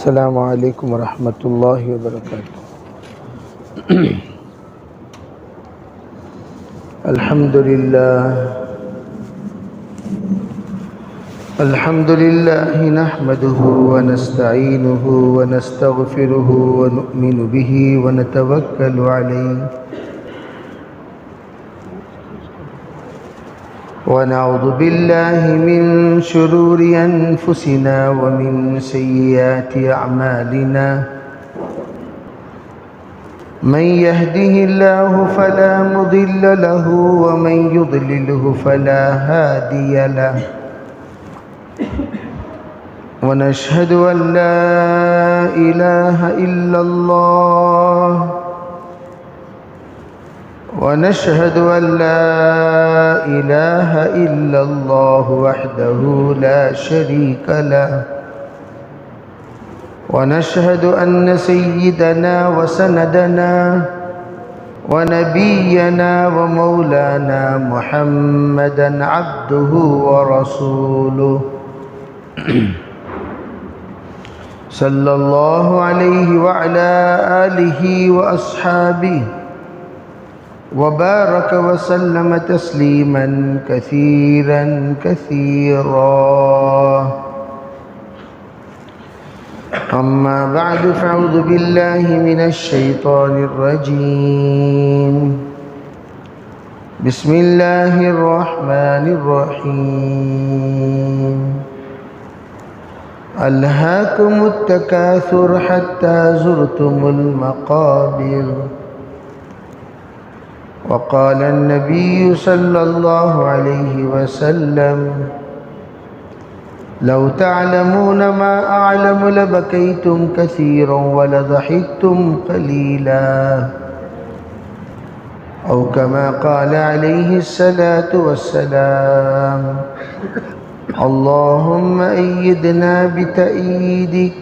السلام علیکم ورحمۃ اللہ وبرکاتہ۔ الحمد للہ نحمده ونستعینه ونستغفره ونؤمن به ونتوکل علیہ ونعوذ باللہ من شرور انفسنا ومن سیئات اعمالنا من يهده الله فلا مضل له ومن يضلله فلا هادي له ونشهد أن لا إله إلا الله وحده لا شريك له ونشهد أن سيدنا وسندنا ونبينا ومولانا محمدا عبده ورسوله صلى الله عليه وعلى آله وأصحابه وبارك وسلم تسليما كثيرا أما بعد فأعوذ بالله من الشيطان الرجيم بسم الله الرحمن الرحيم ألهاكم التكاثر حتى زرتم المقابر وقال النبي صلى الله عليه وسلم لو تعلمون ما أعلم لبكيتم كثيرا ولضحكتم قليلا أو كما قال عليه الصلاة والسلام اللهم أيدنا بتأييدك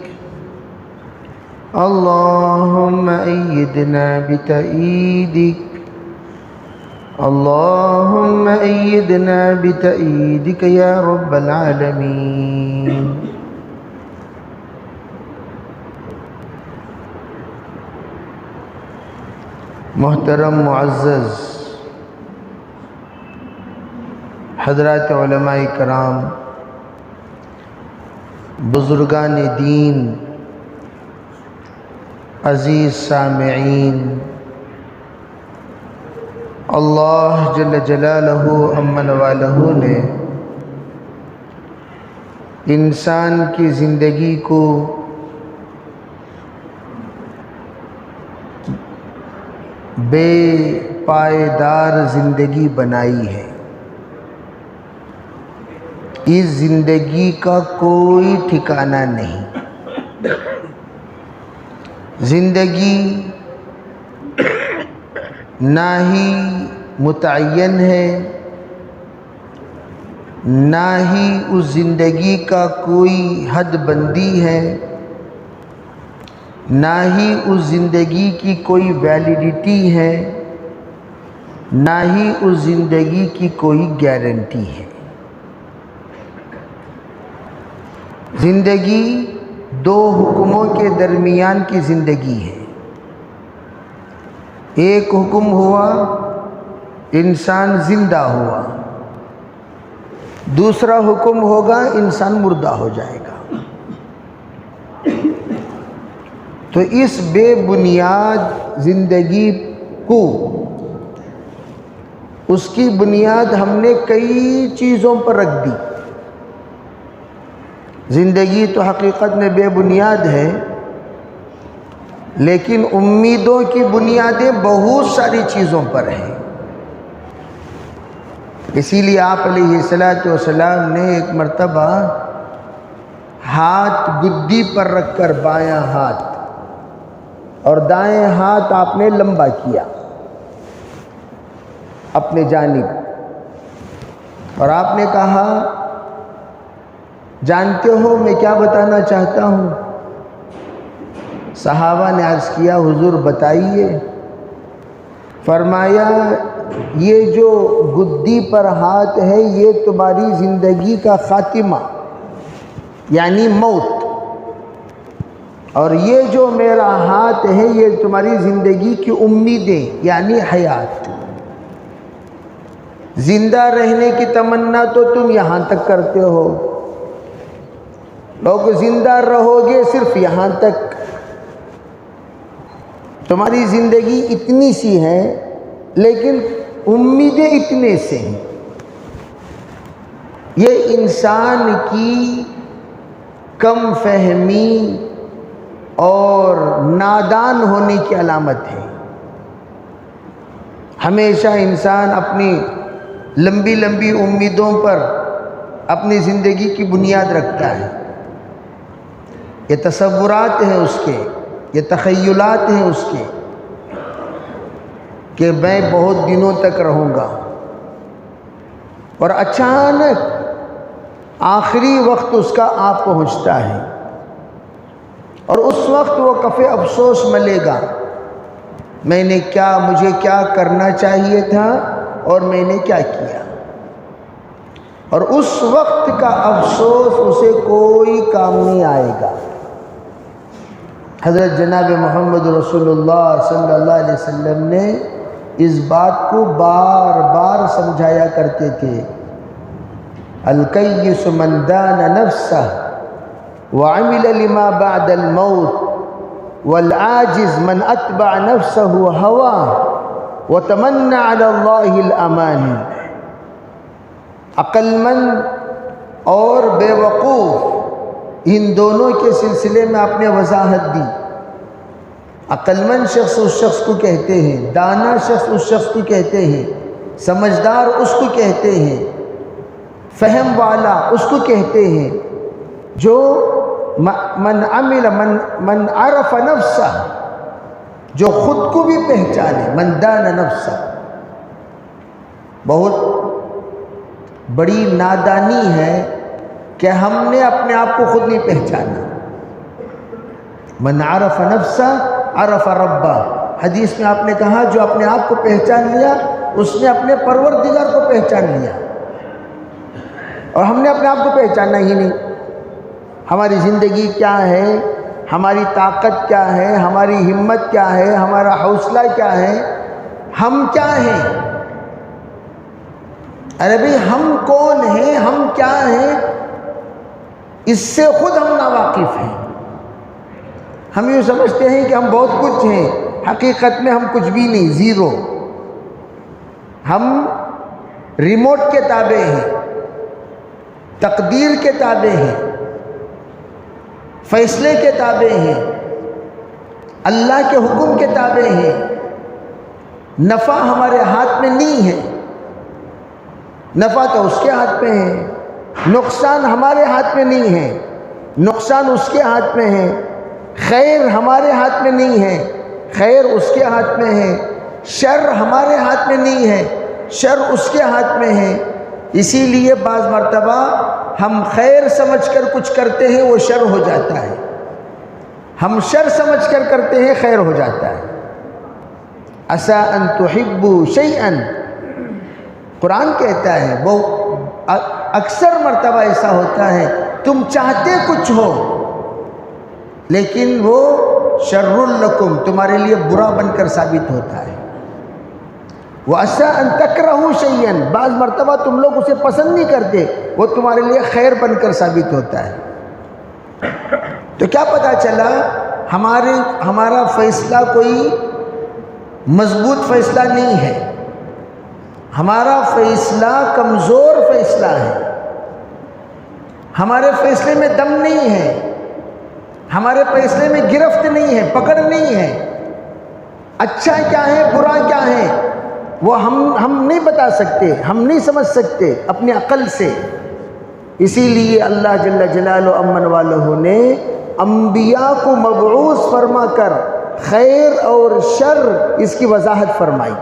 اللهم أيدنا بتأييدك اللهم أيدنا بتأييدك يا رب العالمين۔ محترم معزز حضرات علماء کرام، بزرگان دین، عزیز سامعین، اللہ جل جلالہ امن والہ نے انسان کی زندگی کو بے پائیدار زندگی بنائی ہے۔ اس زندگی کا کوئی ٹھکانہ نہیں۔ زندگی نہ ہی متعین ہے، نہ ہی اس زندگی کا کوئی حد بندی ہے، نہ ہی اس زندگی کی کوئی ویلیڈیٹی ہے، نہ ہی اس زندگی کی کوئی گارنٹی ہے۔ زندگی دو حکموں کے درمیان کی زندگی ہے۔ ایک حکم ہوا انسان زندہ ہوا، دوسرا حکم ہوگا انسان مردہ ہو جائے گا۔ تو اس بے بنیاد زندگی کو، اس کی بنیاد ہم نے کئی چیزوں پر رکھ دی۔ زندگی تو حقیقت میں بے بنیاد ہے، لیکن امیدوں کی بنیادیں بہت ساری چیزوں پر ہیں۔ اسی لیے آپ علیہ السلام نے ایک مرتبہ ہاتھ گدی پر رکھ کر بایاں ہاتھ اور دائیں ہاتھ آپ نے لمبا کیا اپنے جانب، اور آپ نے کہا جانتے ہو میں کیا بتانا چاہتا ہوں؟ صحابہ نے عرض کیا حضور بتائیے۔ فرمایا یہ جو گدی پر ہاتھ ہے یہ تمہاری زندگی کا خاتمہ یعنی موت، اور یہ جو میرا ہاتھ ہے یہ تمہاری زندگی کی امیدیں یعنی حیات، زندہ رہنے کی تمنا تو تم یہاں تک کرتے ہو، لوگ زندہ رہو گے صرف یہاں تک، تمہاری زندگی اتنی سی ہے لیکن امیدیں اتنے سے ہیں۔ یہ انسان کی کم فہمی اور نادان ہونے کی علامت ہے۔ ہمیشہ انسان اپنی لمبی لمبی امیدوں پر اپنی زندگی کی بنیاد رکھتا ہے، یہ تصورات ہیں اس کے، یہ تخیلات ہیں اس کے کہ میں بہت دنوں تک رہوں گا، اور اچانک آخری وقت اس کا آ پہنچتا ہے، اور اس وقت وہ کف افسوس ملے گا، مجھے کیا کرنا چاہیے تھا اور میں نے کیا کیا، اور اس وقت کا افسوس اسے کوئی کام نہیں آئے گا۔ حضرت جناب محمد رسول اللہ صلی اللہ علیہ وسلم نے اس بات کو بار بار سمجھایا کرتے تھے، الکیس من دان نفسہ وعمل لما بعد الموت والعاجز من اتبع نفسہ ہوا وتمنى على اللہ الامانی۔ عقل مند اور بے وقوف، ان دونوں کے سلسلے میں آپ نے وضاحت دی۔ عقل مند شخص اس شخص کو کہتے ہیں، دانا شخص اس شخص کو کہتے ہیں، سمجھدار اس کو کہتے ہیں، فہم والا اس کو کہتے ہیں جو من عرف نفسہ، جو خود کو بھی پہچانے، من دان نفسہ۔ بہت بڑی نادانی ہے کہ ہم نے اپنے آپ کو خود نہیں پہچانا۔ من عرف نفسہ عرف ربہ، حدیث میں آپ نے کہا جو اپنے آپ کو پہچان لیا اس نے اپنے پروردگار کو پہچان لیا، اور ہم نے اپنے آپ کو پہچانا ہی نہیں۔ ہماری زندگی کیا ہے، ہماری طاقت کیا ہے، ہماری ہمت کیا ہے، ہمارا حوصلہ کیا ہے، ہم کیا ہیں؟ ارے بھئی ہم کون ہیں، ہم کیا ہیں، اس سے خود ہم ناواقف ہیں۔ ہم یوں سمجھتے ہیں کہ ہم بہت کچھ ہیں، حقیقت میں ہم کچھ بھی نہیں، زیرو۔ ہم ریموٹ کے تابع ہیں، تقدیر کے تابع ہیں، فیصلے کے تابع ہیں، اللہ کے حکم کے تابع ہیں۔ نفع ہمارے ہاتھ میں نہیں ہے، نفع تو اس کے ہاتھ میں ہے، نقصان ہمارے ہاتھ میں نہیں ہے، نقصان اس کے ہاتھ میں ہے، خیر ہمارے ہاتھ میں نہیں ہے، خیر اس کے ہاتھ میں ہے، شر ہمارے ہاتھ میں نہیں ہے، شر اس کے ہاتھ میں ہے۔ اسی لیے بعض مرتبہ ہم خیر سمجھ کر کچھ کرتے ہیں وہ شر ہو جاتا ہے، ہم شر سمجھ کر کرتے ہیں خیر ہو جاتا ہے۔ عسیٰ ان تحبوا شیئا، قرآن کہتا ہے، وہ اکثر مرتبہ ایسا ہوتا ہے تم چاہتے کچھ ہو لیکن وہ شر لکم، تمہارے لیے برا بن کر ثابت ہوتا ہے۔ وَعَسَىٰ أَن تَكْرَهُوا شَيْئًا، بعض مرتبہ تم لوگ اسے پسند نہیں کرتے، وہ تمہارے لیے خیر بن کر ثابت ہوتا ہے۔ تو کیا پتہ چلا ہمارا فیصلہ کوئی مضبوط فیصلہ نہیں ہے، ہمارا فیصلہ کمزور فیصلہ ہے، ہمارے فیصلے میں دم نہیں ہے، ہمارے فیصلے میں گرفت نہیں ہے، پکڑ نہیں ہے، اچھا کیا ہے برا کیا ہے وہ ہم نہیں بتا سکتے، ہم نہیں سمجھ سکتے اپنی عقل سے۔ اسی لیے اللہ جل جلالہ امن والہ نے انبیاء کو مبعوث فرما کر خیر اور شر اس کی وضاحت فرمائی،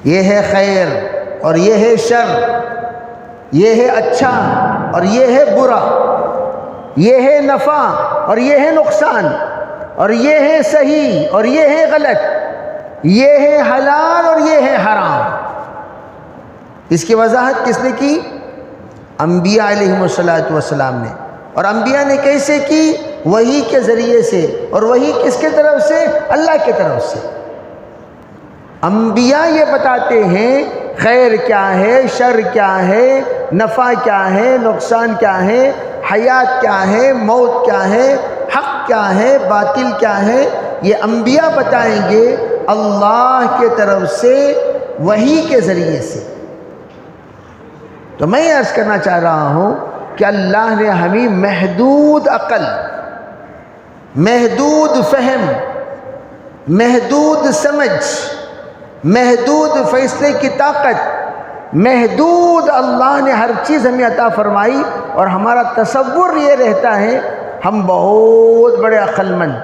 یہ ہے خیر اور یہ ہے شر، یہ ہے اچھا اور یہ ہے برا، یہ ہے نفع اور یہ ہے نقصان، اور یہ ہے صحیح اور یہ ہے غلط، یہ ہے حلال اور یہ ہے حرام۔ اس کی وضاحت کس نے کی؟ انبیاء علیہم الصلوۃ والسلام نے۔ اور انبیاء نے کیسے کی؟ وحی کے ذریعے سے، اور وحی کس کے طرف سے؟ اللہ کی طرف سے۔ انبیاء یہ بتاتے ہیں خیر کیا ہے، شر کیا ہے، نفع کیا ہے، نقصان کیا ہے، حیات کیا ہے، موت کیا ہے، حق کیا ہے، باطل کیا ہے، یہ انبیاء بتائیں گے اللہ کے طرف سے وحی کے ذریعے سے۔ تو میں یہ عرض کرنا چاہ رہا ہوں کہ اللہ نے ہمیں محدود عقل، محدود فہم، محدود سمجھ، محدود فیصلے کی طاقت، محدود اللہ نے ہر چیز ہمیں عطا فرمائی، اور ہمارا تصور یہ رہتا ہے ہم بہت بڑے عقل مند،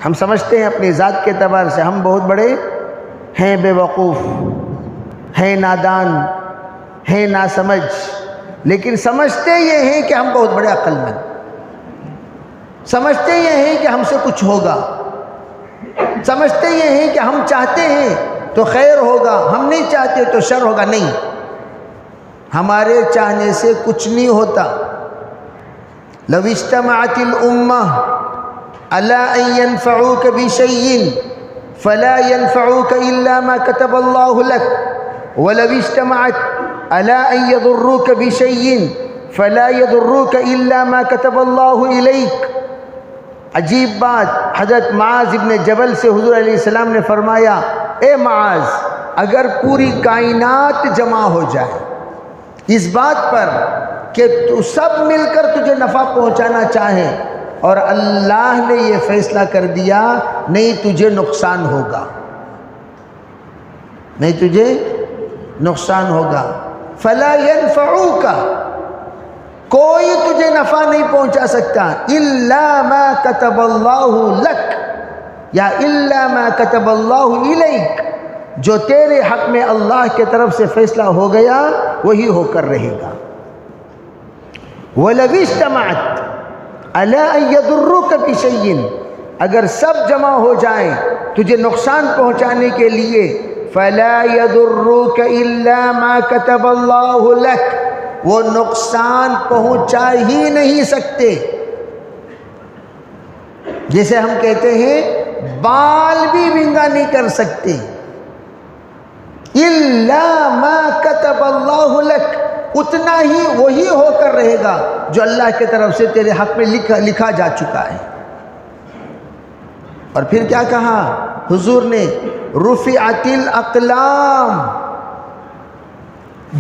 ہم سمجھتے ہیں اپنی ذات کے اعتبار سے ہم بہت بڑے ہیں، بے وقوف ہیں، نادان ہیں، ناسمجھ، لیکن سمجھتے یہ ہیں کہ ہم بہت بڑے عقل مند، سمجھتے یہ ہیں کہ ہم سے کچھ ہوگا، سمجھتے یہ ہیں کہ ہم چاہتے ہیں تو خیر ہوگا، ہم نہیں چاہتے تو شر ہوگا۔ نہیں، ہمارے چاہنے سے کچھ نہیں ہوتا۔ لو اجتمعت الامہ علی ان ينفعوک بشیء فلا ينفعوک الا ما كتب اللہ لک، ولو اجتمعت علی ان يضروک بشیء فلا يضروک الا ما كتب اللہ الیک۔ عجیب بات، حضرت معاذ ابن جبل سے حضور علیہ السلام نے فرمایا، اے معاذ، اگر پوری کائنات جمع ہو جائے اس بات پر کہ تو سب مل کر تجھے نفع پہنچانا چاہے، اور اللہ نے یہ فیصلہ کر دیا نہیں تجھے نقصان ہوگا، نہیں تجھے نقصان ہوگا، فلا ينفعوک، کوئی تجھے نفع نہیں پہنچا سکتا، الا ما كتب اللہ لک یا الا ما كتب اللہ الیک، جو تیرے حق میں اللہ کے طرف سے فیصلہ ہو گیا وہی ہو کر رہے گا۔ وَلَوِ اجْتَمَعَتْ عَلَىٰ أَن يَضُرُّوكَ بِشَيْءٍ، اگر سب جمع ہو جائیں تجھے نقصان پہنچانے کے لیے، فَلَا يَضُرُّوكَ إِلَّا مَا كَتَبَ اللَّهُ لَكَ، وہ نقصان پہنچا ہی نہیں سکتے۔ جیسے ہم کہتے ہیں بال بھی ونگا نہیں کر سکتے، الا ما كتب اللہ لک، اتنا ہی وہی ہو کر رہے گا جو اللہ کی طرف سے تیرے حق میں لکھا جا چکا ہے۔ اور پھر کیا کہا حضور نے؟ رفعت الاقلام،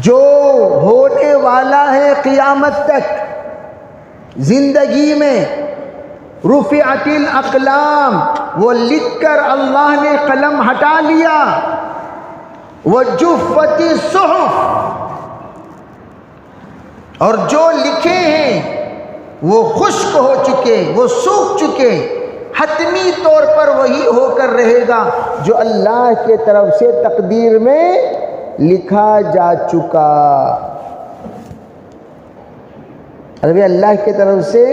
جو ہونے والا ہے قیامت تک زندگی میں، رفعت الاقلام، وہ لکھ کر اللہ نے قلم ہٹا لیا، وجفت الصحف، اور جو لکھے ہیں وہ خشک ہو چکے، وہ سوکھ چکے، حتمی طور پر وہی ہو کر رہے گا جو اللہ کے طرف سے تقدیر میں لکھا جا چکا۔ ابھی اللہ کی طرف سے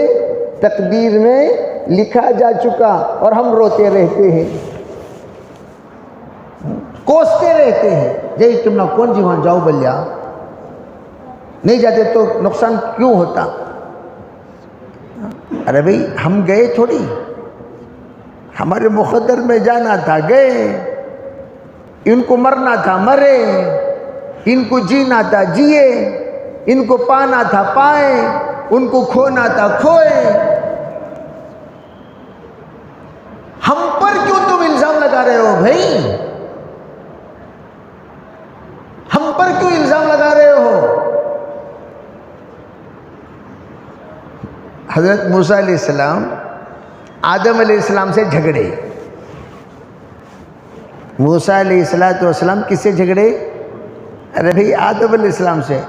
تقدیر میں لکھا جا چکا، اور ہم روتے رہتے ہیں، کوستے رہتے ہیں، جی تم نہ کون جی وہاں جاؤ بلیا، نہیں جاتے تو نقصان کیوں ہوتا؟ ارے بھئی ہم گئے تھوڑی، ہمارے مقدر میں جانا تھا، گئے، ان کو مرنا تھا مرے، ان کو جینا تھا جیے، ان کو پانا تھا پائے، ان کو کھونا تھا کھوئے۔ ہم پر کیوں تم الزام لگا رہے ہو بھائی؟ ہم پر کیوں الزام لگا رہے ہو؟ حضرت موسیٰ علیہ السلام آدم علیہ السلام سے جھگڑے۔ موسیٰ علیہ السلام کس سے جھگڑے؟ ارے بھئی آدم علیہ السلام سے۔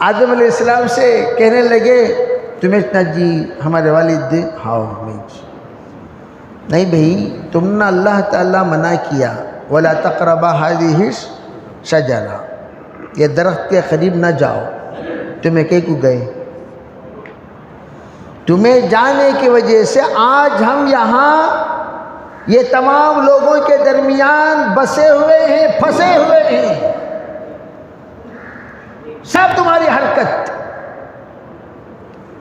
آدم علیہ السلام سے کہنے لگے تمہیں اتنا جی ہمارے والد دے، ہاؤ نہیں بھئی، تم نے اللہ تعالیٰ منع کیا وَلَا تَقْرَبَا هَذِهِ الشَّجَرَةَ، یہ درخت کے قریب نہ جاؤ، تمہیں کہیں کو گئے؟ تمہیں جانے کی وجہ سے آج ہم یہاں یہ تمام لوگوں کے درمیان بسے ہوئے ہیں، پھنسے ہوئے ہیں، سب تمہاری حرکت۔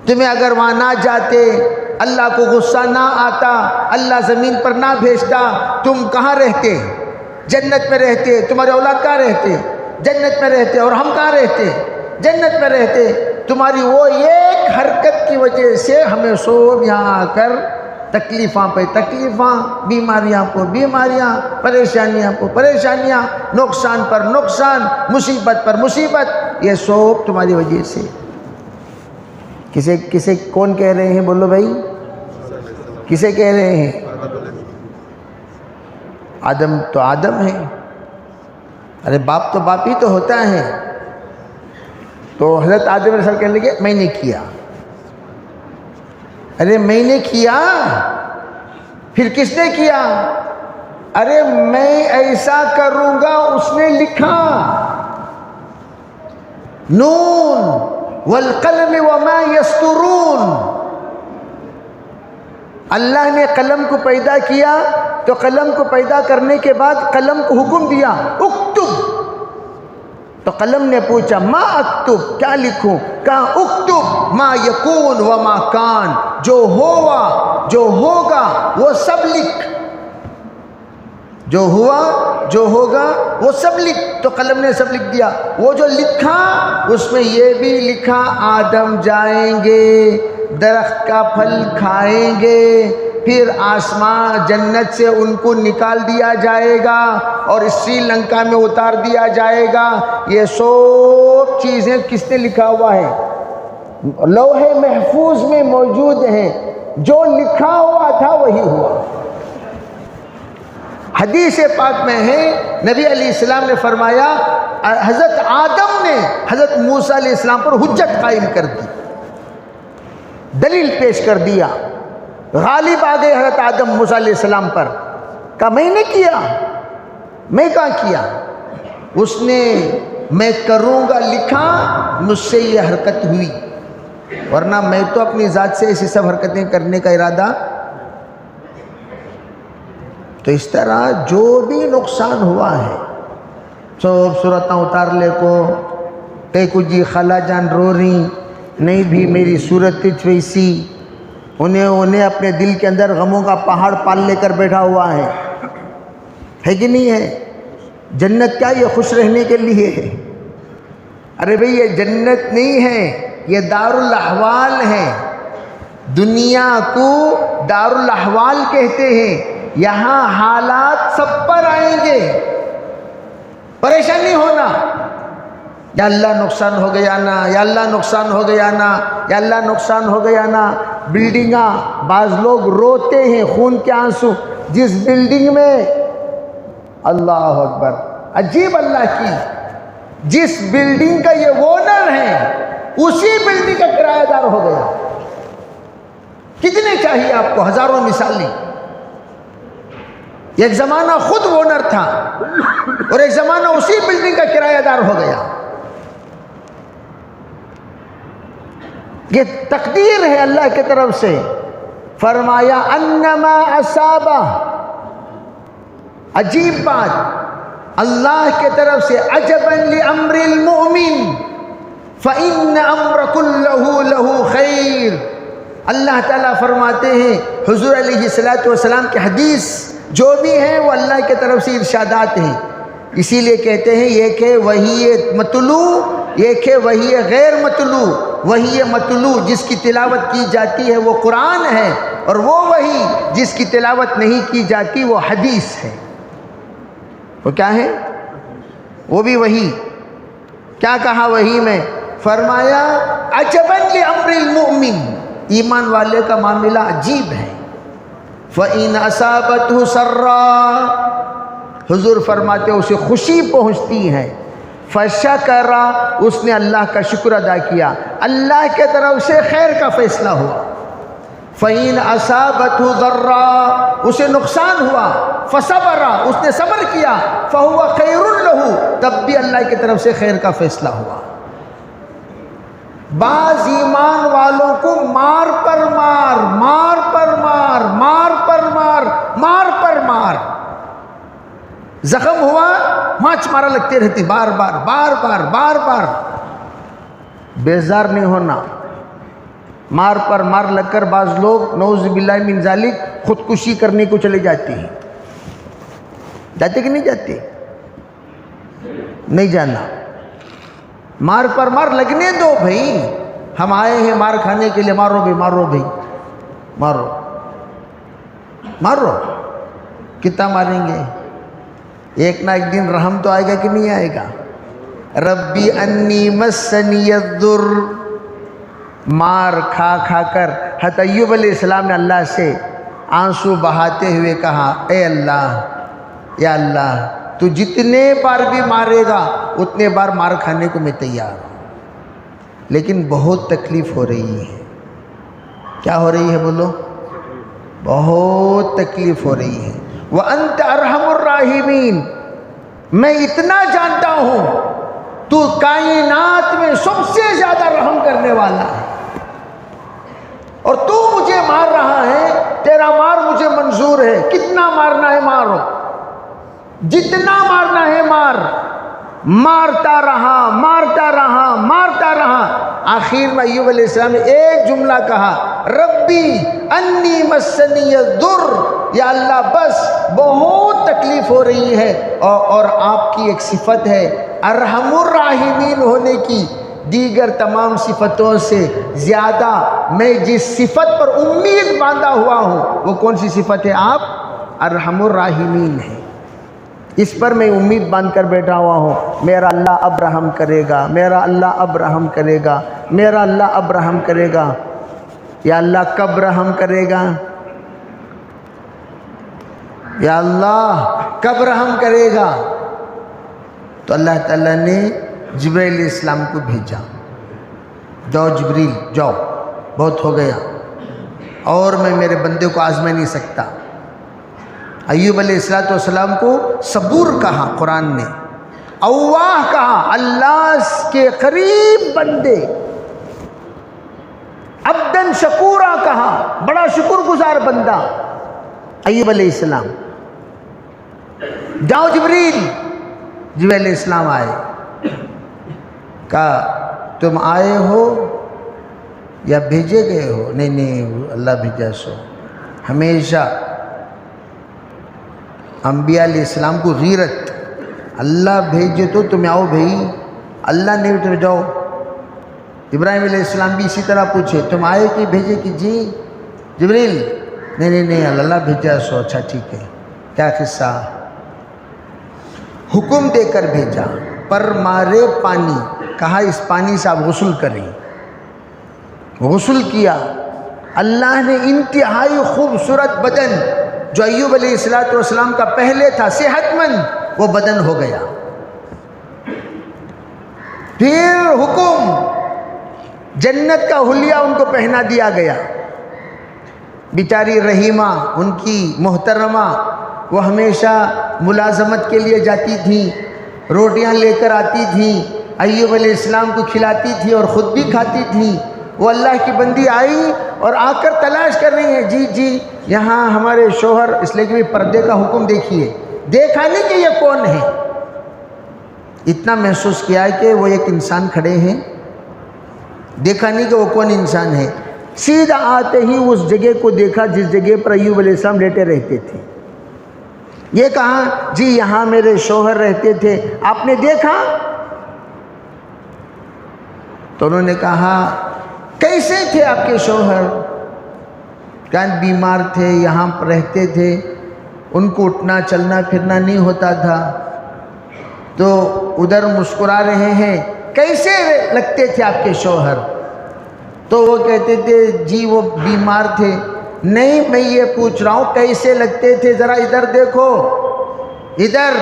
تمہیں اگر وہاں نہ جاتے، اللہ کو غصہ نہ آتا، اللہ زمین پر نہ بھیجتا، تم کہاں رہتے؟ جنت میں رہتے۔ تمہارے اولاد کہاں رہتے؟ جنت میں رہتے۔ اور ہم کہاں رہتے؟ جنت میں رہتے۔ تمہاری وہ ایک حرکت کی وجہ سے ہمیں سب یہاں آ کر تکلیفاں پہ تکلیفاں، بیماریاں پر بیماریاں، پریشانیاں پر پریشانیاں، نقصان پر نقصان، مصیبت پر مصیبت، یہ سب تمہاری وجہ سے۔ کسے کون کہہ رہے ہیں؟ بولو بھائی، کسے کہہ رہے ہیں؟ آدم تو آدم ہے، ارے باپ تو باپ ہی تو ہوتا ہے۔ تو حضرت آدم علیہ السلام کہنے لگے میں نے کیا۔ ارے میں نے کیا، پھر کس نے کیا؟ ارے میں ایسا کروں گا اس نے لکھا۔ نون والقلم وما یسطرون، اللہ نے قلم کو پیدا کیا تو قلم کو پیدا کرنے کے بعد قلم کو حکم دیا اکتب، تو قلم نے پوچھا ما اکتب، کیا لکھوں؟ کہا اکتب ما یکون وما کان، جو ہوا جو ہوگا وہ سب لکھ، جو ہوا جو ہوگا وہ سب لکھ۔ تو قلم نے سب لکھ دیا۔ وہ جو لکھا اس میں یہ بھی لکھا آدم جائیں گے، درخت کا پھل کھائیں گے، پھر آسمان جنت سے ان کو نکال دیا جائے گا اور سری لنکا میں اتار دیا جائے گا۔ یہ سب چیزیں کس نے لکھا ہوا ہے؟ لوح محفوظ میں موجود ہیں۔ جو لکھا ہوا تھا وہی ہوا۔ حدیث پاک میں ہے نبی علیہ السلام نے فرمایا، حضرت آدم نے حضرت موسیٰ علیہ السلام پر حجت قائم کر دی، دلیل پیش کر دیا، غالب آ گئے حضرت آدم موسیٰ علیہ السلام پر۔ کہا میں نے کیا؟ میں کہاں کیا؟ اس نے میں کروں گا لکھا، مجھ سے یہ حرکت ہوئی، ورنہ میں تو اپنی ذات سے ایسی سب حرکتیں کرنے کا ارادہ۔ تو اس طرح جو بھی نقصان ہوا ہے سب صورتاں اتار لے کو تے کو جی خالہ جان رو رہی نہیں بھی میری صورت کچھ ویسی، انہیں اپنے دل کے اندر غموں کا پہاڑ پال لے کر بیٹھا ہوا ہے کہ نہیں ہے؟ جنت کیا یہ خوش رہنے کے لیے ہے؟ ارے بھئی یہ جنت نہیں ہے، یہ دار الاحوال ہے۔ دنیا کو دار الاحوال کہتے ہیں۔ یہاں حالات سب پر آئیں گے، پریشانی ہونا، یا اللہ نقصان ہو گیا نا، یا اللہ نقصان ہو گیا نا، یا اللہ نقصان ہو گیا نا۔ بلڈنگاں، بعض لوگ روتے ہیں خون کے آنسو، جس بلڈنگ میں، اللہ اکبر، عجیب اللہ کی، جس بلڈنگ کا یہ اونر ہے اسی بلڈنگ کا کرایہ دار ہو گیا۔ کتنے چاہیے آپ کو؟ ہزاروں مثالیں۔ ایک زمانہ خود اونر تھا اور ایک زمانہ اسی بلڈنگ کا کرایہ دار ہو گیا۔ یہ تقدیر ہے اللہ کی طرف سے۔ فرمایا انما اصابہ، عجیب بات، اللہ کی طرف سے عجبا لامر المؤمن فإن امر كله له خیر۔ اللہ تعالیٰ فرماتے ہیں، حضور علیہ السلام کی حدیث جو بھی ہیں وہ اللہ کی طرف سے ارشادات ہیں، اسی لیے کہتے ہیں ایک ہے وحی مطلوع، ایک ہے وحی غیر مطلوع۔ وحی مطلوع جس کی تلاوت کی جاتی ہے وہ قرآن ہے، اور وہ وحی جس کی تلاوت نہیں کی جاتی وہ حدیث ہے۔ وہ کیا ہے؟ وہ بھی وحی۔ کیا کہا وحی میں؟ فرمایا عجبا لامر المؤمن، ایمان والے کا معاملہ عجیب ہے۔ فَإِنْ أَصَابَتْهُ سَرًّا، حضور فرماتے ہیں اسے خوشی پہنچتی ہے، فَشَكَرَ، اس نے اللہ کا شکر ادا کیا، اللہ کے طرف سے خیر کا فیصلہ ہوا۔ فَإِنْ أَصَابَتْهُ ضَرًّا، اسے نقصان ہوا، فَصَبَرَ، اس نے صبر کیا، فَهُوَ خَيْرٌ لَهُ، تب بھی اللہ کی طرف سے خیر کا فیصلہ ہوا۔ بعض ایمان والوں کو مار پر مار، مار پر مار، مار پر مار، مار پر مار، زخم ہوا ماچ مارا لگتے رہتی، بار بار بار بار بار بار۔ بیزار نہیں ہونا، مار پر مار لگ کر بعض لوگ نعوذ باللہ من ذالک خودکشی کرنے کو چلے جاتے ہیں. جاتے کہ نہیں جاتے؟ نہیں جانا. مار پر مار لگنے دو بھائی. ہم آئے ہیں مار کھانے کے لیے. مارو بھائی، مارو بھائی، مارو مارو. کتنا ماریں گے؟ ایک نہ ایک دن رحم تو آئے گا کہ نہیں آئے گا؟ ربی انی مسنی الضر. مار کھا کھا کر حضرت ایوب علیہ السلام نے اللہ سے آنسو بہاتے ہوئے کہا، اے اللہ، یا اللہ، تو جتنے بار بھی مارے گا اتنے بار مار کھانے کو میں تیار ہوں، لیکن بہت تکلیف ہو رہی ہے. کیا ہو رہی ہے بولو؟ بہت تکلیف ہو رہی ہے. وَأَنْتَ أَرْحَمُ الرَّاحِمِينَ. میں اتنا جانتا ہوں تو کائنات میں سب سے زیادہ رحم کرنے والا ہے، اور تو مجھے مار رہا ہے. تیرا مار مجھے منظور ہے. کتنا مارنا ہے مارو، جتنا مارنا ہے مار. مارتا رہا مارتا رہا مارتا رہا. آخر میں ایوب علیہ السلام نے ایک جملہ کہا، ربی انی مسنی الضر. یا اللہ بس بہت تکلیف ہو رہی ہے. اور آپ کی ایک صفت ہے ارحم الراحمین ہونے کی. دیگر تمام صفتوں سے زیادہ میں جس صفت پر امید باندھا ہوا ہوں وہ کون سی صفت ہے؟ آپ ارحم الراحمین ہیں. اس پر میں امید باندھ کر بیٹھا ہوا ہوں. میرا اللہ اب رحم کرے گا، میرا اللہ اب رحم کرے گا، میرا اللہ اب رحم کرے گا. یا اللہ کب رحم کرے گا؟ یا اللہ کب رحم کرے گا؟ تو اللہ تعالیٰ نے جبرائیل علیہ السلام کو بھیجا. جاؤ جبریل جاؤ، بہت ہو گیا، اور میں میرے بندے کو آزما نہیں سکتا. ایوب علیہ السلام کو صبور کہا قرآن نے، اواہ کہا، اللہ کے قریب بندے. عبدن شکورا کہا، بڑا شکر گزار بندہ ایوب علیہ السلام. جاؤ جبریل. جبریل علیہ السلام آئے. کہا تم آئے ہو یا بھیجے گئے ہو؟ نہیں اللہ بھیجا. سو ہمیشہ انبیاء علیہ السلام کو غیرت، اللہ بھیجے تو تم آؤ بھائی، اللہ نے بھی تم جاؤ. ابراہیم علیہ السلام بھی اسی طرح پوچھے، تم آئے کہ بھیجے کہ جی جبریل؟ نہیں اللہ بھیجا. سو اچھا ٹھیک ہے. کیا قصہ؟ حکم دے کر بھیجا، پر مارے پانی. کہا اس پانی سے آپ غسل کریں. غسل کیا. اللہ نے انتہائی خوبصورت بدن جو ایوب علیہ السلام کا پہلے تھا صحت مند، وہ بدن ہو گیا. پھر حکم، جنت کا حلیہ ان کو پہنا دیا گیا. بیچاری رحیمہ ان کی محترمہ، وہ ہمیشہ ملازمت کے لیے جاتی تھیں، روٹیاں لے کر آتی تھیں، ایوب علیہ السلام کو کھلاتی تھی اور خود بھی کھاتی تھی. وہ اللہ کی بندی آئی اور آ کر تلاش کر رہی ہیں، جی یہاں ہمارے شوہر. اس لیے کہ پردے کا حکم دیکھیے، دیکھا نہیں کہ یہ کون ہے. اتنا محسوس کیا ہے کہ وہ ایک انسان کھڑے ہیں، دیکھا نہیں کہ وہ کون انسان ہے. سیدھا آتے ہی اس جگہ کو دیکھا جس جگہ پر ایوب علیہ السلام لیٹے رہتے تھے. یہ کہا جی یہاں میرے شوہر رہتے تھے، آپ نے دیکھا؟ تو انہوں نے کہا کیسے تھے آپ کے شوہر؟ کہاں بیمار تھے، یہاں پر رہتے تھے، ان کو اٹھنا چلنا پھرنا نہیں ہوتا تھا. تو ادھر مسکرا رہے ہیں، کیسے لگتے تھے آپ کے شوہر؟ تو وہ کہتے تھے جی وہ بیمار تھے. نہیں میں یہ پوچھ رہا ہوں کیسے لگتے تھے، ذرا ادھر دیکھو، ادھر،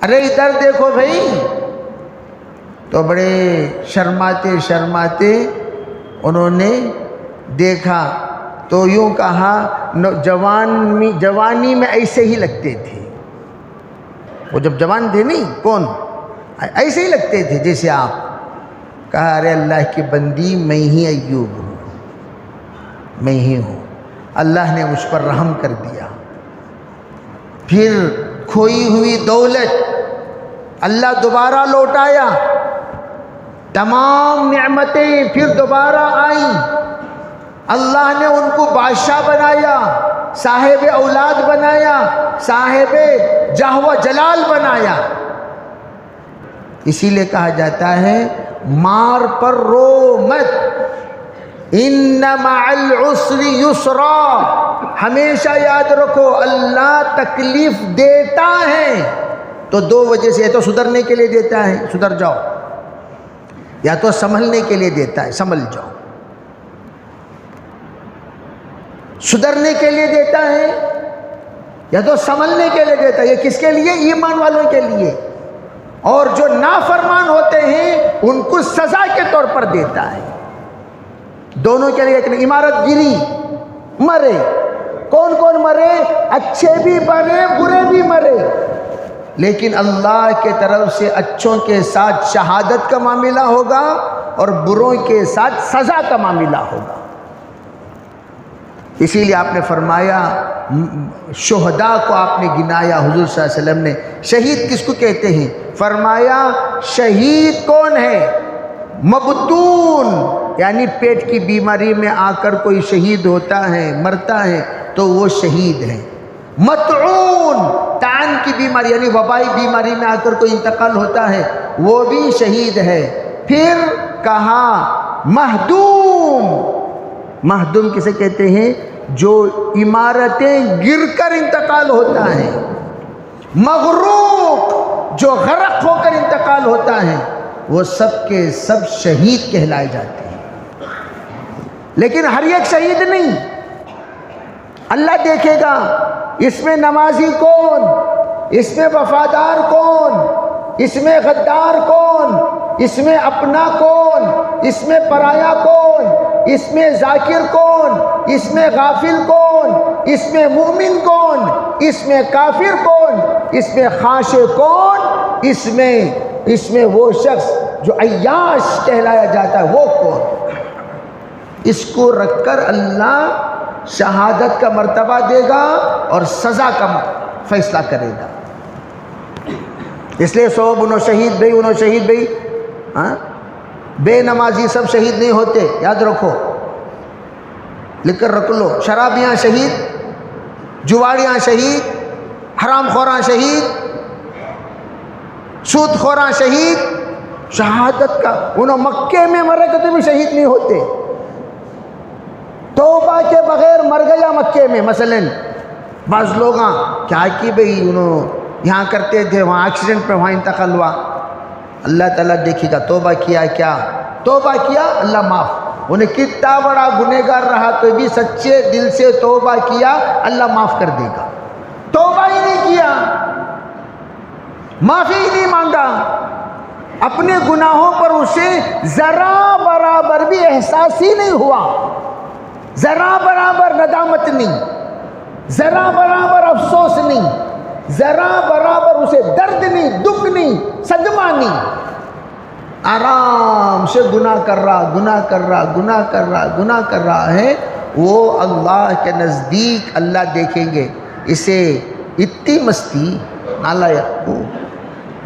ارے ادھر دیکھو بھائی. تو بڑے شرماتے انہوں نے دیکھا تو یوں کہا جوانی میں ایسے ہی لگتے تھے. وہ جب جوان تھے نہیں، کون ایسے ہی لگتے تھے جیسے آپ. کہا ارے اللہ کی بندی میں ہی ایوب ہوں، میں ہی ہوں. اللہ نے مجھ پر رحم کر دیا. پھر کھوئی ہوئی دولت اللہ دوبارہ لوٹایا. تمام نعمتیں پھر دوبارہ آئیں، اللہ نے ان کو بادشاہ بنایا، صاحب اولاد بنایا، صاحب جاہ و جلال بنایا۔ اسی لیے کہا جاتا ہے مار پر رو مت، ان مع العسر یسرا، ہمیشہ یاد رکھو اللہ تکلیف دیتا ہے تو دو وجہ سے، یا تو سدھرنے کے لیے دیتا ہے سدھر جاؤ، یا تو سنبھلنے کے لیے دیتا ہے سنبھل جاؤ۔ سدھرنے کے لیے دیتا ہے یا تو سنبھلنے کے لیے دیتا ہے۔ یہ کس کے لیے؟ ایمان والوں کے لیے۔ اور جو نافرمان ہوتے ہیں ان کو سزا کے طور پر دیتا ہے، دونوں کے لیے۔ ایک عمارت گری، مرے، کون کون مرے؟ اچھے بھی مرے، برے بھی مرے، لیکن اللہ کے طرف سے اچھوں کے ساتھ شہادت کا معاملہ ہوگا اور بروں کے ساتھ سزا کا معاملہ ہوگا۔ اسی لیے آپ نے فرمایا، شہداء کو آپ نے گنایا حضور صلی اللہ علیہ وسلم نے۔ شہید کس کو کہتے ہیں؟ فرمایا شہید کون ہے؟ مبتون، یعنی پیٹ کی بیماری میں آ کر کوئی شہید ہوتا ہے، مرتا ہے تو وہ شہید ہے۔ مطعون، طعن کی بیماری یعنی وبائی بیماری میں آ کر کوئی انتقال ہوتا ہے، وہ بھی شہید ہے۔ پھر کہا مہدوم، مہدوم کسے کہتے ہیں؟ جو عمارتیں گر کر انتقال ہوتا ہے۔ مغروق، جو غرق ہو کر انتقال ہوتا ہے، وہ سب کے سب شہید کہلائے جاتے ہیں۔ لیکن ہر ایک شہید نہیں، اللہ دیکھے گا اس میں نمازی کون، اس میں وفادار کون، اس میں غدار کون، اس میں اپنا کون، اس میں پرایا کون، اس میں ذاکر کون، اس میں غافل کون، اس میں مومن کون، اس میں کافر کون، اس میں خاشع کون، اس میں وہ شخص جو عیاش کہلایا جاتا ہے وہ کون۔ اس کو رکھ کر اللہ شہادت کا مرتبہ دے گا اور سزا کا فیصلہ کرے گا۔ اس لیے سو انہوں شہید بھئی، بے نمازی سب شہید نہیں ہوتے، یاد رکھو، لکھ کر رکھ لو۔ شرابیاں شہید، جواڑیاں شہید، حرام خوراں شہید، سود خوراں شہید، شہادت کا انہوں مکے میں مرے تو بھی شہید نہیں ہوتے۔ توبہ کے بغیر مر گیا مکے میں، مثلا بعض لوگ کیا کی بھئی انہوں یہاں کرتے تھے، وہاں ایکسیڈنٹ پہ وہاں انتقال ہوا، اللہ تعالیٰ دیکھے گا توبہ کیا، کیا توبہ کیا اللہ معاف۔ انہیں کتنا بڑا گنہگار رہا تو بھی سچے دل سے توبہ کیا، اللہ معاف کر دے گا۔ توبہ ہی نہیں کیا، معافی ہی نہیں مانگا، اپنے گناہوں پر اسے ذرا برابر بھی احساس ہی نہیں ہوا، ذرا برابر ندامت نہیں، ذرا برابر افسوس نہیں، ذرا برابر اسے درد نہیں، دکھ نہیں، صدمہ نہیں، آرام سے گناہ کر رہا ہے۔ وہ اللہ کے نزدیک اللہ دیکھیں گے اسے اتنی مستی نالا یقو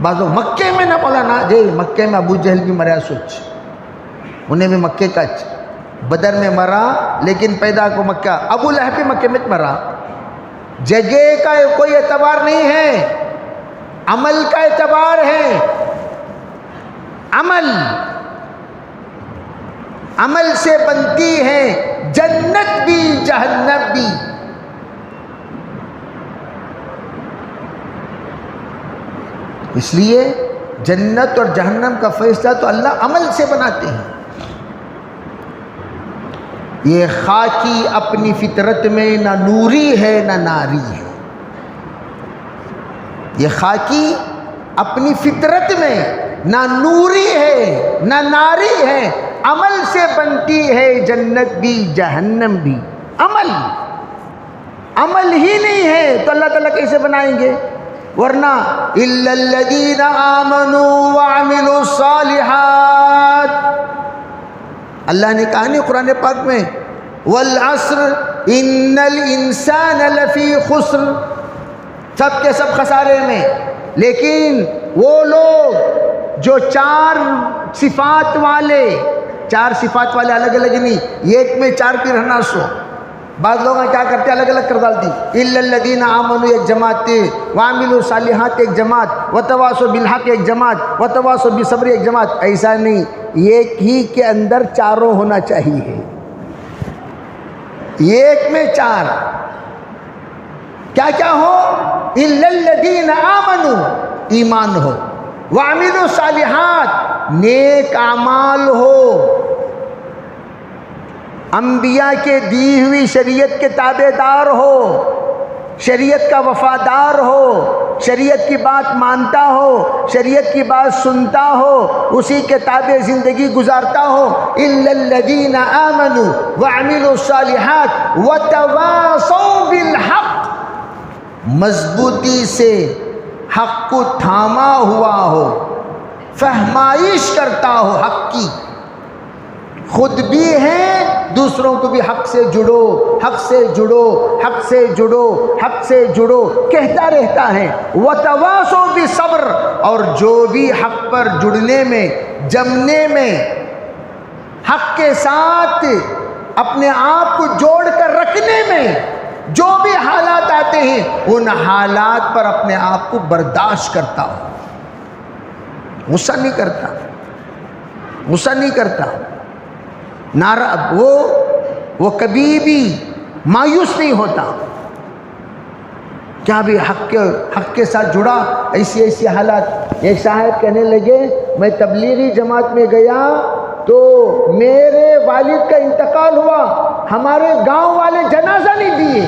بعضو مکے میں نہ پڑا نا جے، مکے میں ابو جہل بھی مریا سوچ، انہیں بھی مکے کا بدر میں مرا، لیکن پیدا کو مکہ، ابو لہب بھی مکے میں مرا۔ جگہ کا کوئی اعتبار نہیں ہے، عمل کا اعتبار ہے۔ عمل سے بنتی ہے جنت بھی جہنم بھی۔ اس لیے جنت اور جہنم کا فیصلہ تو اللہ عمل سے بناتے ہیں۔ یہ خاکی اپنی فطرت میں نہ نوری ہے نہ ناری ہے، یہ خاکی اپنی فطرت میں نہ نوری ہے نہ ناری ہے، عمل سے بنتی ہے جنت بھی جہنم بھی۔ عمل ہی نہیں ہے تو اللہ تعالیٰ کیسے بنائیں گے؟ ورنہ اِلَّا الَّذِينَ آمَنُوا وَعَمِلُوا الصَّالِحَاتِ، اللہ نے کہا نہیں قرآن پاک میں وَالْعَصْرِ إِنَّ الْإِنسَانَ لَفِي خُسْرٍ، سب کے سب خسارے میں، لیکن وہ لوگ جو چار صفات والے، 4 صفات والے الگ الگ نہیں، ایک میں 4 کی رہنا سو۔ بعض لوگ کیا کرتے ہیں الگ الگ کر ڈالتی، الا الذین آمنوا ایک جماعت تھی، وعملوا الصالحات ایک جماعت، وتواصوا بالحق ایک جماعت، وتواصوا بالصبر ایک جماعت۔ ایسا نہیں، ایک ہی کے اندر چاروں ہونا چاہیے، ایک میں 4۔ کیا کیا ہو؟ الا الذین آمنوا، ایمان ہو، وعملوا الصالحات، نیک اعمال ہو، انبیاء کے دی ہوئی شریعت کے تابع دار ہو، شریعت کا وفادار ہو، شریعت کی بات مانتا ہو، شریعت کی بات سنتا ہو، اسی کے تابع زندگی گزارتا ہو۔ الا الذین آمنوا وعملوا الصالحات وتواصوا بالحق، مضبوطی سے حق کو تھاما ہوا ہو، فہمائش کرتا ہو حق کی، خود بھی ہے دوسروں کو بھی حق سے جڑو، حق سے جڑو، حق سے جڑو، حق سے جڑو کہتا رہتا ہے۔ وتواصوا بالصبر، اور جو بھی حق پر جڑنے میں، جمنے میں، حق کے ساتھ اپنے آپ کو جوڑ کر رکھنے میں جو بھی حالات آتے ہیں ان حالات پر اپنے آپ کو برداشت کرتا ہو، غصہ نہیں کرتا، غصہ نہیں کرتا، وہ کبھی بھی مایوس نہیں ہوتا۔ کیا بھی حق کے ساتھ جڑا، ایسی حالات۔ ایک صاحب کہنے لگے میں تبلیغی جماعت میں گیا تو میرے والد کا انتقال ہوا، ہمارے گاؤں والے جنازہ نہیں دیے۔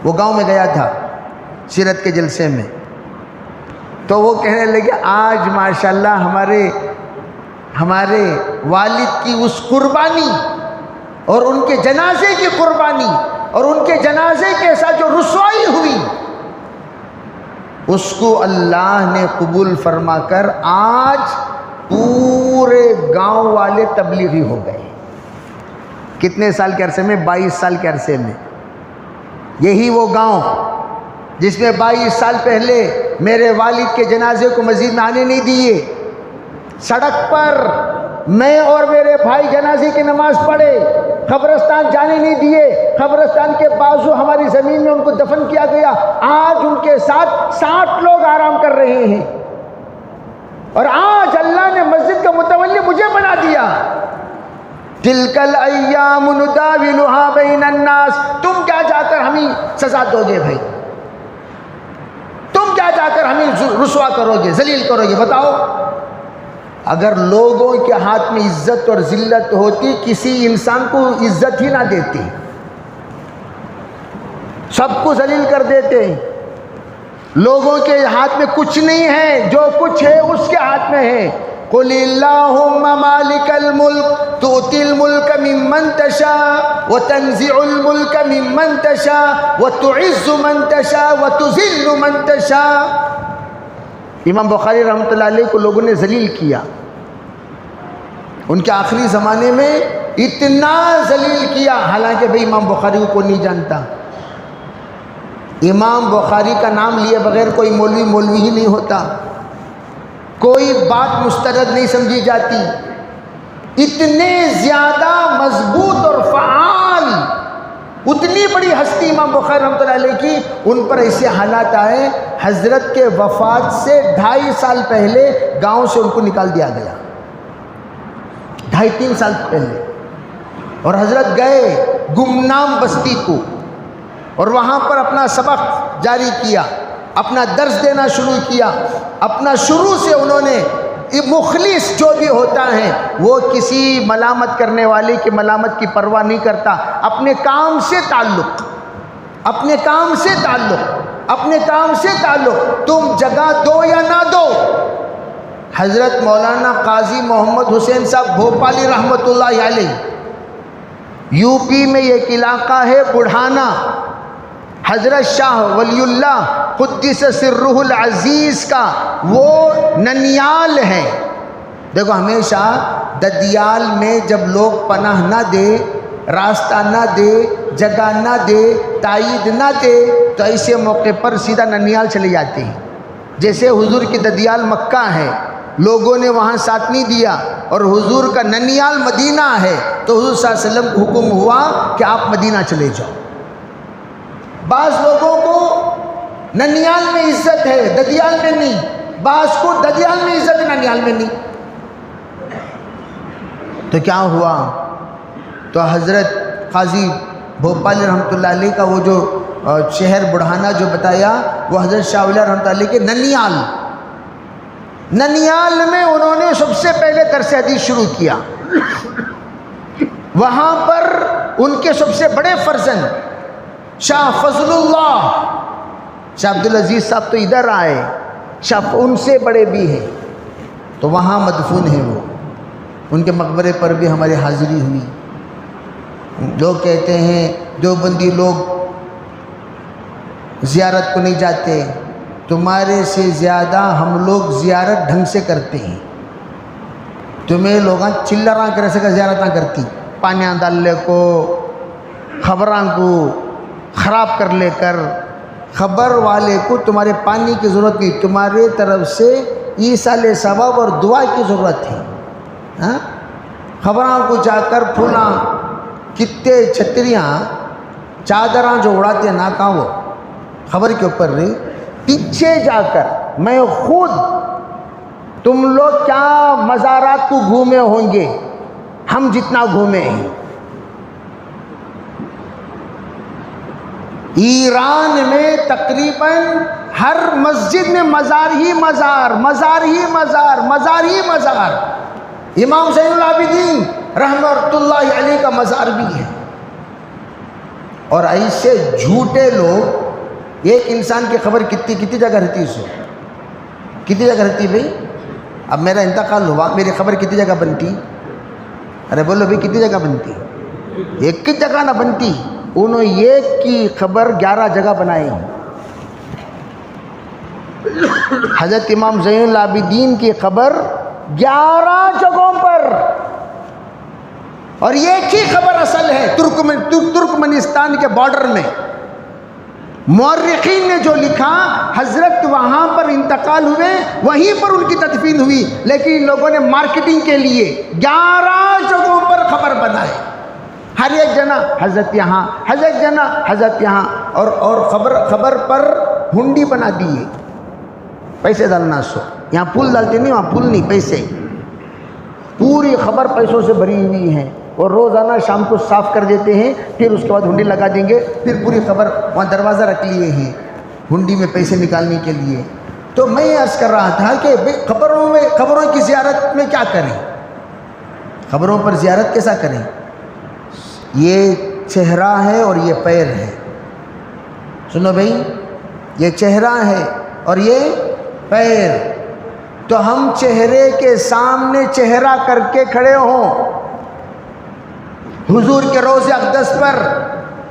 وہ گاؤں میں گیا تھا سیرت کے جلسے میں، تو وہ کہنے لگے آج ماشاءاللہ ہمارے والد کی اس قربانی اور ان کے جنازے کی قربانی اور ان کے جنازے کے ساتھ جو رسوائی ہوئی، اس کو اللہ نے قبول فرما کر آج پورے گاؤں والے تبلیغی ہو گئے۔ کتنے سال کے عرصے میں؟ 22 سال کے عرصے میں۔ یہی وہ گاؤں جس میں 22 سال پہلے میرے والد کے جنازے کو مسجد میں آنے نہیں دیے، سڑک پر میں اور میرے بھائی جنازے کی نماز پڑھے، قبرستان جانے نہیں دیے، قبرستان کے بازو ہماری زمین میں ان کو دفن کیا گیا۔ آج ان کے ساتھ 60 لوگ آرام کر رہے ہیں، اور آج اللہ نے مسجد کا متولی مجھے بنا دیا۔ تلک الایام نداولها بین الناس، تم کیا جا کر ہمیں سزا دو گے بھائی؟ تم کیا جا کر ہمیں رسوا کرو گے، ذلیل کرو گے؟ بتاؤ، اگر لوگوں کے ہاتھ میں عزت اور ذلت ہوتی کسی انسان کو عزت ہی نہ دیتی، سب کو ذلیل کر دیتے۔ لوگوں کے ہاتھ میں کچھ نہیں ہے، جو کچھ ہے اس کے ہاتھ میں ہے۔ قل اللہم مالک الملک تؤتی الملک ممن تشاء وتنزع الملک ممن تشاء وتعز من تشاء وتذل من تشاء۔ امام بخاری رحمۃ اللہ علیہ کو لوگوں نے ذلیل کیا، ان کے آخری زمانے میں اتنا ذلیل کیا، حالانکہ بھئی امام بخاری کو نہیں جانتا۔ امام بخاری کا نام لیے بغیر کوئی مولوی ہی نہیں ہوتا، کوئی بات مسترد نہیں سمجھی جاتی۔ اتنے زیادہ مضبوط اور فعال، اتنی بڑی ہستی امام بخاری رحمۃ اللہ علیہ کی، ان پر ایسے حالات آئے، حضرت کے وفات سے 2.5 سال پہلے گاؤں سے ان کو نکال دیا گیا، 2.5-3 سال پہلے، اور حضرت گئے گمنام بستی کو، اور وہاں پر اپنا سبق جاری کیا، اپنا درس دینا شروع کیا۔ اپنا شروع سے انہوں نے، مخلص جو بھی ہوتا ہے وہ کسی ملامت کرنے والے کی ملامت کی پرواہ نہیں کرتا، اپنے کام سے تعلق، اپنے کام سے تعلق، اپنے کام سے تعلق، تم جگہ دو یا نہ دو۔ حضرت مولانا قاضی محمد حسین صاحب بھوپالی رحمۃ اللہ علیہ، یو پی میں ایک علاقہ ہے بڑھانا، حضرت شاہ ولی اللہ قدس سرہ العزیز کا وہ ننیال ہے۔ دیکھو ہمیشہ ددیال میں جب لوگ پناہ نہ دے، راستہ نہ دے، جگہ نہ دے، تائید نہ دے، تو ایسے موقع پر سیدھا ننیال چلے جاتے ہیں۔ جیسے حضور کی ددیال مکہ ہے، لوگوں نے وہاں ساتھ نہیں دیا، اور حضور کا ننیال مدینہ ہے، تو حضور صلی اللہ علیہ وسلم کو حکم ہوا کہ آپ مدینہ چلے جاؤ۔ بعض لوگوں کو ننیال میں عزت ہے، ددیال میں نہیں، بعض کو ددیال میں عزت ہے، ننیال میں نہیں۔ تو کیا ہوا؟ تو حضرت قاضی بھوپال رحمۃ اللہ علیہ کا وہ جو شہر بڑھانا جو بتایا، وہ حضرت شاہ ولی رحمۃ اللہ علیہ کے ننیال میں انہوں نے سب سے پہلے درس حدیث شروع کیا۔ وہاں پر ان کے سب سے بڑے فرزند شاہ فضل اللہ، شاہ عبدالعزیز صاحب تو ادھر آئے، شاہ ان سے بڑے بھی ہیں، تو وہاں مدفون ہیں وہ، ان کے مقبرے پر بھی ہماری حاضری ہوئی۔ لوگ کہتے ہیں دیوبندی لوگ زیارت کو نہیں جاتے، تمہارے سے زیادہ ہم لوگ زیارت ڈھنگ سے کرتے ہیں۔ تمہیں لوگاں چلراں کرے سے زیارتاں کرتی، پانیاں ڈال لے کو، خبراں کو خراب کر لے کر، خبر والے کو تمہارے پانی کی ضرورت نہیں، تمہارے طرف سے ایصال ثواب اور دعا کی ضرورت ہے۔ خبراں کو جا کر پھولاں کتے چھتریاں چادراں جو اڑاتے نا کہاں وہ خبر کے اوپر رہی، پیچھے جا کر میں خود، تم لوگ کیا مزارات کو گھومے ہوں گے، ہم جتنا گھومے ہیں۔ ایران میں تقریباً ہر مسجد میں مزار ہی مزار، مزار ہی مزار، مزار ہی مزار۔ امام زین العابدین رحمۃ اللہ علیہ کا مزار بھی ہے۔ اور ایسے جھوٹے لوگ، ایک انسان کی خبر کتنی جگہ رہتی ہے، کتنی جگہ رہتی بھائی؟ اب میرا انتقال ہوا، میری خبر کتنی جگہ بنتی؟ ارے بولو بھائی کتنی جگہ بنتی؟ ایک ہی جگہ نہ بنتی، انہوں ایک کی خبر 11 جگہ بنائے ہیں۔ حضرت امام زین العابدین کی خبر 11 جگہوں پر، اور ایک ہی خبر اصل ہے ترکمنستان کے بارڈر میں۔ مورخین نے جو لکھا، حضرت وہاں پر انتقال ہوئے، وہیں پر ان کی تدفین ہوئی، لیکن لوگوں نے مارکیٹنگ کے لیے 11 جگہوں پر خبر بنائے، ہر ایک جنا حضرت یہاں، حضرت جنا حضرت یہاں، اور خبر پر ہنڈی بنا دیے، پیسے ڈالنا سو، یہاں پھول ڈالتے نہیں، وہاں پھول نہیں، پیسے، پوری خبر پیسوں سے بھری ہوئی ہے، اور روزانہ شام کو صاف کر دیتے ہیں، پھر اس کے بعد ہنڈی لگا دیں گے، پھر پوری خبر وہاں دروازہ رکھ لیے ہیں ہنڈی میں پیسے نکالنے کے لیے۔ تو میں عرض کر رہا تھا کہ خبروں کی زیارت میں کیا کریں، خبروں پر زیارت کیسا کریں؟ یہ چہرہ ہے اور یہ پیر ہے، سنو بھائی، یہ چہرہ ہے اور یہ پیر، تو ہم چہرے کے سامنے چہرہ کر کے کھڑے ہوں، حضور کے روضہ اقدس پر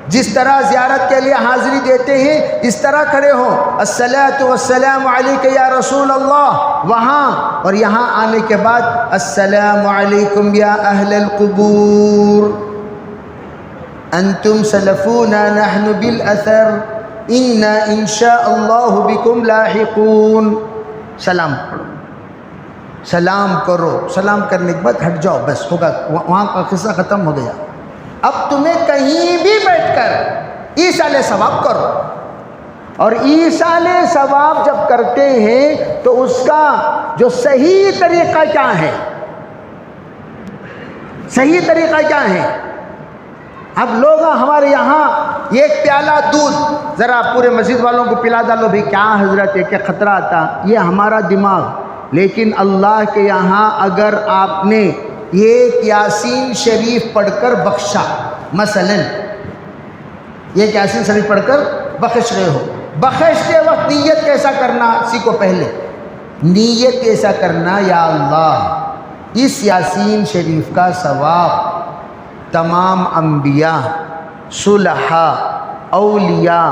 جس طرح زیارت کے لیے حاضری دیتے ہیں، اس طرح کھڑے ہوں، الصلاۃ والسلام علیک یا رسول اللہ، وہاں، اور یہاں آنے کے بعد السلام علیکم یا اہل القبور، انتم سلفونا نحن بالاثر، انا انشاء اللہ بکم لاحقون۔ سلام پڑھو، سلام کرو، سلام کرنے کے بعد ہٹ جاؤ، بس ہوگا، وہاں کا قصہ ختم ہو گیا۔ اب تمہیں کہیں بھی بیٹھ کر ایصال ثواب کرو، اور ایصال ثواب جب کرتے ہیں تو اس کا جو صحیح طریقہ کیا ہے، صحیح طریقہ کیا ہے؟ اب لوگ ہمارے یہاں ایک پیالہ دودھ ذرا پورے مسجد والوں کو پلا ڈالو، بھی کیا حضرت ہے، کیا خطرہ آتا، یہ ہمارا دماغ، لیکن اللہ کے یہاں اگر آپ نے ایک یاسین شریف پڑھ کر بخشا، مثلا ایک یاسین شریف پڑھ کر بخش رہے ہو، بخشتے وقت نیت کیسا کرنا سیکھو، پہلے نیت کیسا کرنا، یا اللہ اس یاسین شریف کا ثواب تمام انبیاء، صلحاء، اولیاء،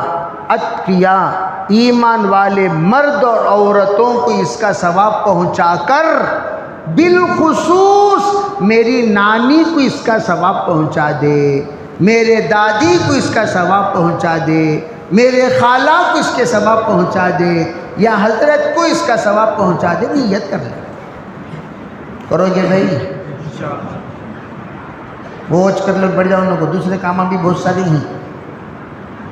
اتقیاء، ایمان والے مرد اور عورتوں کو اس کا ثواب پہنچا کر، بالخصوص میری نانی کو اس کا ثواب پہنچا دے، میرے دادی کو اس کا ثواب پہنچا دے، میرے خالہ کو اس کے ثواب پہنچا دے، یا حضرت کو اس کا ثواب پہنچا دے، نیت کر لے۔ کرو گے بھائی؟ بوجھ کر لوگ بڑھ جاؤ ان کو. دوسرے کام بھی بہت ساری ہیں,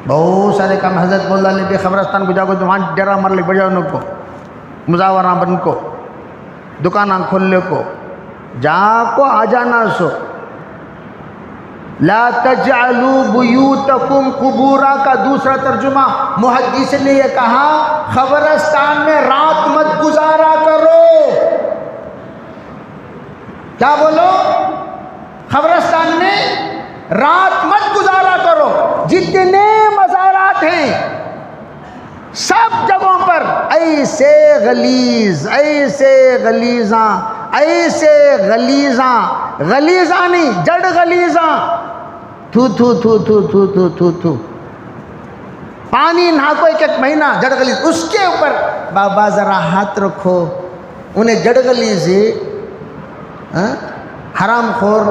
بہت سارے کام. حضرت بول رہا لے خبرستان کو جاؤ تو وہاں ڈرا مار لے بڑھ جاؤ ان کو, مزاورہ بن کو, دکاناں کھول لے کو, جا کو آ جانا سو. لا تجعلوا بیوتکم قبورا کا دوسرا ترجمہ محدث نے یہ کہا, قبرستان میں رات مت گزارا کرو. کیا بولو؟ قبرستان میں رات مت گزارا کرو. جتنے مزارات ہیں سب جگہوں پر ایسے غلیظ, ایسے غلیظاں, ایسے غلیظاں, غلیظاں نہیں جڑ غلیظاں, تھو تھو تھو تھو تھو تھو تھو تھو, پانی نہا کو ایک مہینہ جڑ غلیظ. اس کے اوپر بابا ذرا ہاتھ رکھو, انہیں جڑ غلیظ حرام خور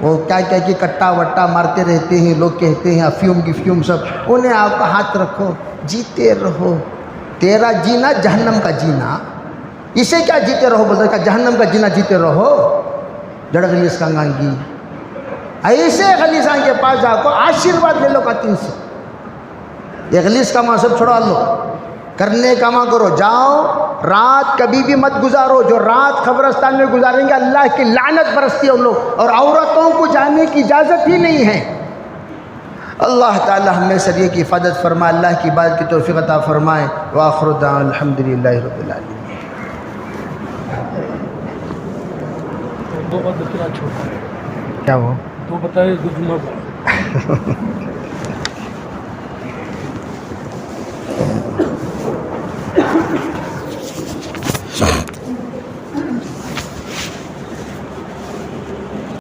وہ کیا کیا کہ کٹا وٹا مارتے رہتے ہیں, لوگ کہتے ہیں افیوم کی فیوم سب, انہیں آپ کا ہاتھ رکھو, جیتے رہو. تیرا جینا جہنم کا جینا, اسے کیا جیتے رہو بولتا ہے, جہنم کا جینا جیتے رہو. جڑ غلیظ کنگانگی ایسے غلیظاں کے پاس جا کو آشیرواد لے لو کاتین سے. یہ غلیظ کاماں سب چھوڑا لو, کرنے کاماں کرو. جاؤ رات کبھی بھی مت گزارو. جو رات قبرستان میں گزاریں گے اللہ کی لعنت برستی ہے ان لوگ, اور عورتوں کو جانے کی اجازت ہی نہیں ہے. اللہ تعالی ہم میں سب کی حفاظت فرمائے, اللہ کی عبادت کی توفیق عطا فرمائے. وآخر دعوانا الحمدللہ رب العالمین. دو بات بتایا چھوٹا, کیا وہ دو بتائے, دو جمعہ